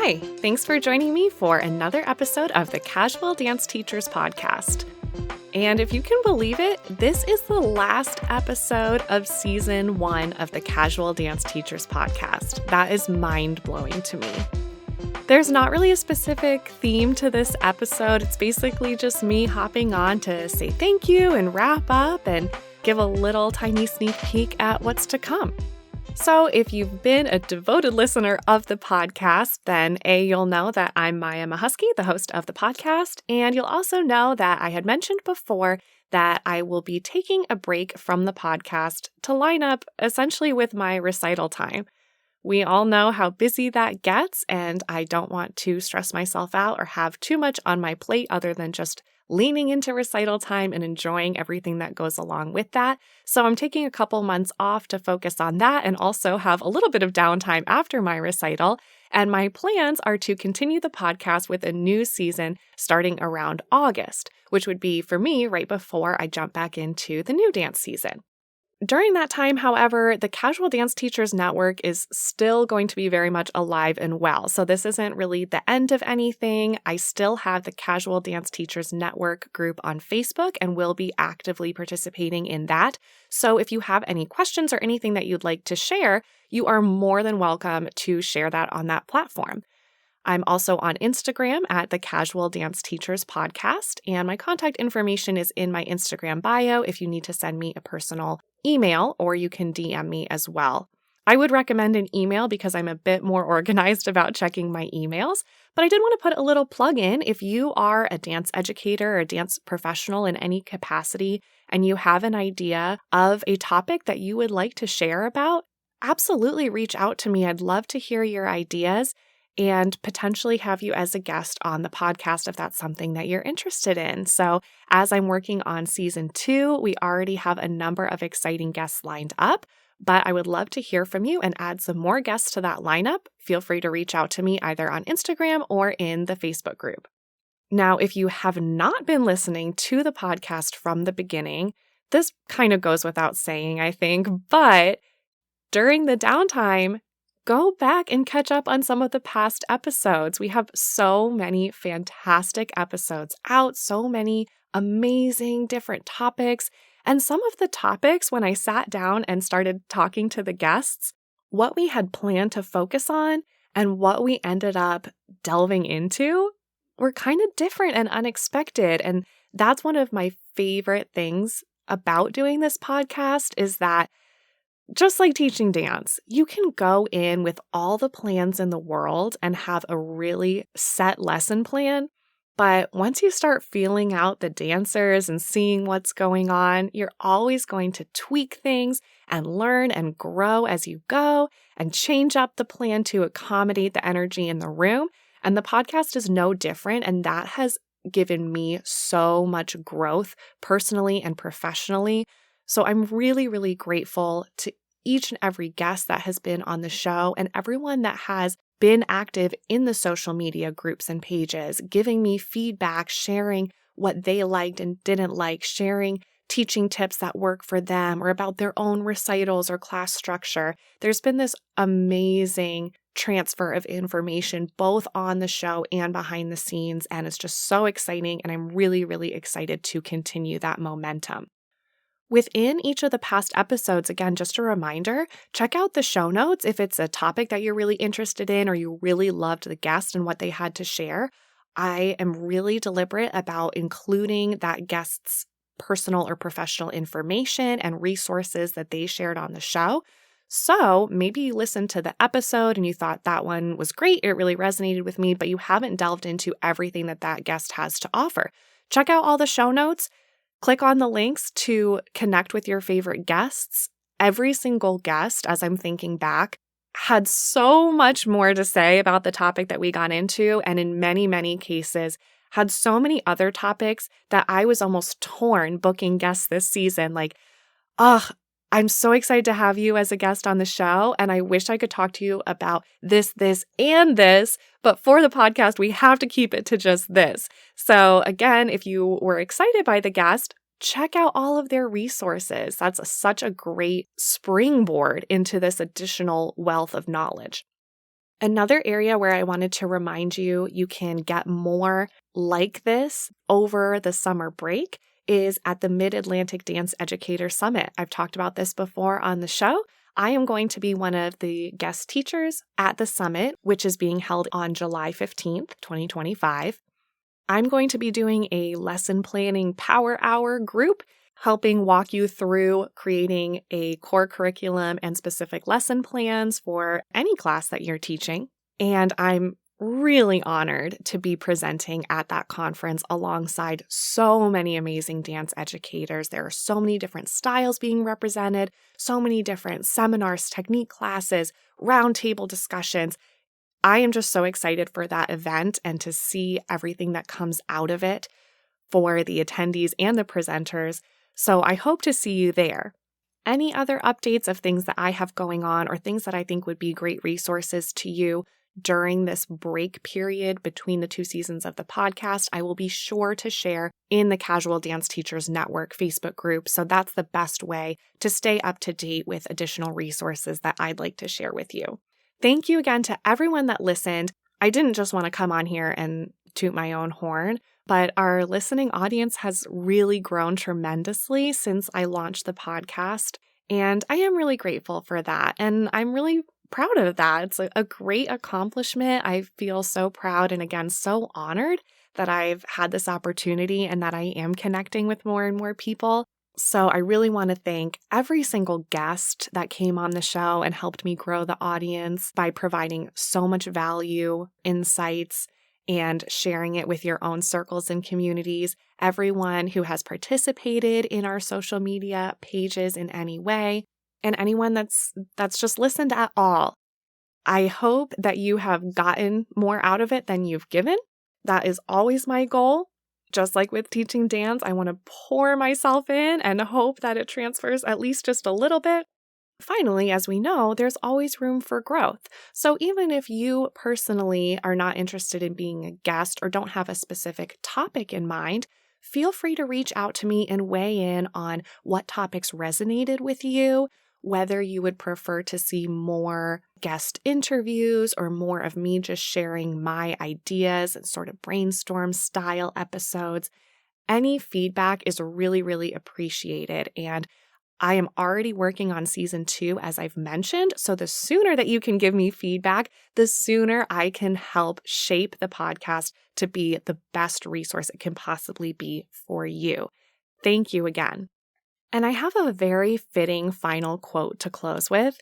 Hi, thanks for joining me for another episode of the Casual Dance Teachers Podcast. And if you can believe it, this is the last episode of Season 1 of the Casual Dance Teachers Podcast. That is mind-blowing to me. There's not really a specific theme to this episode. It's basically just me hopping on to say thank you and wrap up and give a little tiny sneak peek at what's to come. So if you've been a devoted listener of the podcast, then you'll know that I'm Maya Mahusky, the host of the podcast, and you'll also know that I had mentioned before that I will be taking a break from the podcast to line up essentially with my recital time. We all know how busy that gets, and I don't want to stress myself out or have too much on my plate other than just leaning into recital time and enjoying everything that goes along with that. So I'm taking a couple months off to focus on that and also have a little bit of downtime after my recital. And my plans are to continue the podcast with a new season starting around August, which would be for me right before I jump back into the new dance season. During that time, however, the Casual Dance Teachers Network is still going to be very much alive and well. So this isn't really the end of anything. I still have the Casual Dance Teachers Network group on Facebook and will be actively participating in that. So if you have any questions or anything that you'd like to share, you are more than welcome to share that on that platform. I'm also on Instagram at the Casual Dance Teachers Podcast, and my contact information is in my Instagram bio if you need to send me a personal email, or you can DM me as well. I would recommend an email because I'm a bit more organized about checking my emails, but I did want to put a little plug in. If you are a dance educator or a dance professional in any capacity and you have an idea of a topic that you would like to share about, absolutely reach out to me. I'd love to hear your ideas and potentially have you as a guest on the podcast if that's something that you're interested in. So as I'm working on season 2, we already have a number of exciting guests lined up, but I would love to hear from you and add some more guests to that lineup. Feel free to reach out to me either on Instagram or in the Facebook group. Now, if you have not been listening to the podcast from the beginning, this kind of goes without saying, I think, but during the downtime, go back and catch up on some of the past episodes. We have so many fantastic episodes out, so many amazing different topics. And some of the topics, when I sat down and started talking to the guests, what we had planned to focus on and what we ended up delving into were kind of different and unexpected. And that's one of my favorite things about doing this podcast is that just like teaching dance, you can go in with all the plans in the world and have a really set lesson plan. But once you start feeling out the dancers and seeing what's going on, you're always going to tweak things and learn and grow as you go and change up the plan to accommodate the energy in the room. And the podcast is no different. And that has given me so much growth personally and professionally. So I'm really, really grateful to each and every guest that has been on the show and everyone that has been active in the social media groups and pages, giving me feedback, sharing what they liked and didn't like, sharing teaching tips that work for them or about their own recitals or class structure. There's been this amazing transfer of information both on the show and behind the scenes, and it's just so exciting, and I'm really, really excited to continue that momentum. Within each of the past episodes, again, just a reminder, check out the show notes if it's a topic that you're really interested in or you really loved the guest and what they had to share. I am really deliberate about including that guest's personal or professional information and resources that they shared on the show. So maybe you listened to the episode and you thought that one was great, it really resonated with me, but you haven't delved into everything that that guest has to offer. Check out all the show notes. Click on the links to connect with your favorite guests. Every single guest, as I'm thinking back, had so much more to say about the topic that we got into, and in many, many cases, had so many other topics that I was almost torn booking guests this season. Like, I'm so excited to have you as a guest on the show, and I wish I could talk to you about this, and this, but for the podcast, we have to keep it to just this. So again, if you were excited by the guest, check out all of their resources. That's such a great springboard into this additional wealth of knowledge. Another area where I wanted to remind you can get more like this over the summer break is at the Mid-Atlantic Dance Educator Summit. I've talked about this before on the show. I am going to be one of the guest teachers at the summit, which is being held on July 15th, 2025. I'm going to be doing a lesson planning power hour group, helping walk you through creating a core curriculum and specific lesson plans for any class that you're teaching. And I'm really honored to be presenting at that conference alongside so many amazing dance educators. There are so many different styles being represented, so many different seminars, technique classes, roundtable discussions. I am just so excited for that event and to see everything that comes out of it for the attendees and the presenters. So I hope to see you there. Any other updates of things that I have going on or things that I think would be great resources to you during this break period between the two seasons of the podcast, I will be sure to share in the Casual Dance Teachers Network Facebook group. So that's the best way to stay up to date with additional resources that I'd like to share with you. Thank you again to everyone that listened. I didn't just want to come on here and toot my own horn, but our listening audience has really grown tremendously since I launched the podcast. And I am really grateful for that. And I'm really proud of that. It's a great accomplishment. I feel so proud and again, so honored that I've had this opportunity and that I am connecting with more and more people. So I really want to thank every single guest that came on the show and helped me grow the audience by providing so much value, insights, and sharing it with your own circles and communities. Everyone who has participated in our social media pages in any way, and anyone that's just listened at all. I hope that you have gotten more out of it than you've given. That is always my goal. Just like with teaching dance, I want to pour myself in and hope that it transfers at least just a little bit. Finally, as we know, there's always room for growth. So even if you personally are not interested in being a guest or don't have a specific topic in mind, feel free to reach out to me and weigh in on what topics resonated with you, whether you would prefer to see more guest interviews or more of me just sharing my ideas and sort of brainstorm style episodes. Any feedback is really, really appreciated. And I am already working on season 2, as I've mentioned. So the sooner that you can give me feedback, the sooner I can help shape the podcast to be the best resource it can possibly be for you. Thank you again. And I have a very fitting final quote to close with.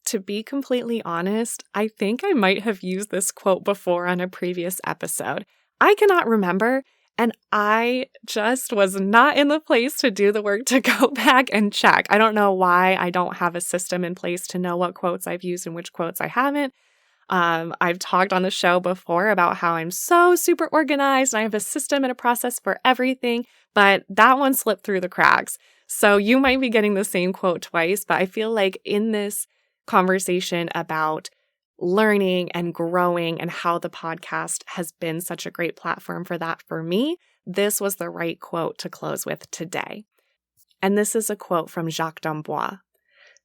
To be completely honest, I think I might have used this quote before on a previous episode. I cannot remember, and I just was not in the place to do the work to go back and check. I don't know why I don't have a system in place to know what quotes I've used and which quotes I haven't. I've talked on the show before about how I'm so super organized and I have a system and a process for everything, but that one slipped through the cracks. So you might be getting the same quote twice, but I feel like in this conversation about learning and growing and how the podcast has been such a great platform for that for me, this was the right quote to close with today. And this is a quote from Jacques d'Amboise.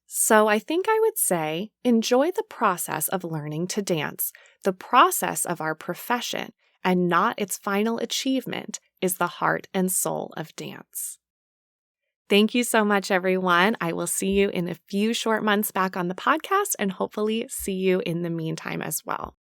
So I think I would say, enjoy the process of learning to dance. The process of our profession and not its final achievement is the heart and soul of dance. Thank you so much, everyone. I will see you in a few short months back on the podcast and hopefully see you in the meantime as well.